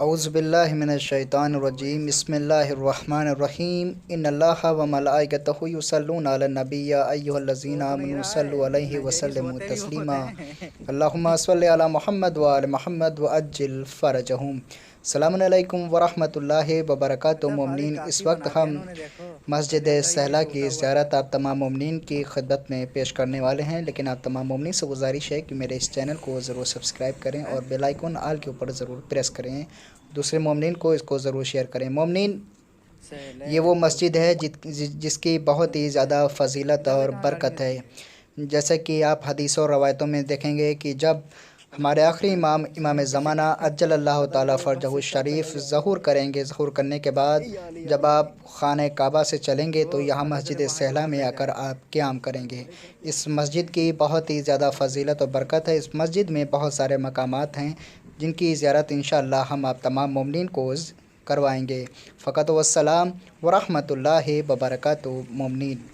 औज़ुबिल्लाहि मिनश्शैतानिर्रजीम बिस्मिल्लाहिर्रहमानिर्रहीम इन्नल्लाहा व मलाइकतहु युसल्लूना अलन नबी या अय्युहल्लज़ीना आमनू सल्लु अलैहि व सल्लिमू तस्लीमा अल्लाहुम्मा सल्लि अला मुहम्मद व आलि मुहम्मद व अज्जिल फ़रजहुम। अस्सलामु अलैकुम व रहमतुल्लाहि व बरकातुहू। मोमनीन, इस वक्त हम मस्जिद सहला की ज़ियारत आप तमाम मोमनीन की खिदमत में पेश करने वाले हैं, लेकिन आप तमाम मोमनीन से गुजारिश है कि मेरे इस चैनल को ज़रूर सब्सक्राइब करें और बेल आइकन आल के ऊपर ज़रूर प्रेस करें। दूसरे मोमनीन को इसको ज़रूर शेयर करें। मोमनीन, ये वो मस्जिद है जिसकी बहुत ही ज़्यादा फजीलत और बरकत है। जैसे कि आप हदीस और रवायतों में देखेंगे कि जब हमारे आखिरी इमाम ज़माना अज्जलल्लाहु ताला फ़रजहु शरीफ ज़हूर करेंगे, ज़हूर करने के बाद जब आप खाने काबा से चलेंगे तो यहाँ मस्जिद सहला में आकर आप क़याम करेंगे। इस मस्जिद की बहुत ही ज़्यादा फजीलत और बरकत है। इस मस्जिद में बहुत सारे मकामात हैं जिनकी ज़ियारत इंशाअल्लाह हम आप तमाम मोमनीन को करवाएंगे। फ़क़त वस्सलाम व रहमतुल्लाहि व बरकातुहू। मोमनीन।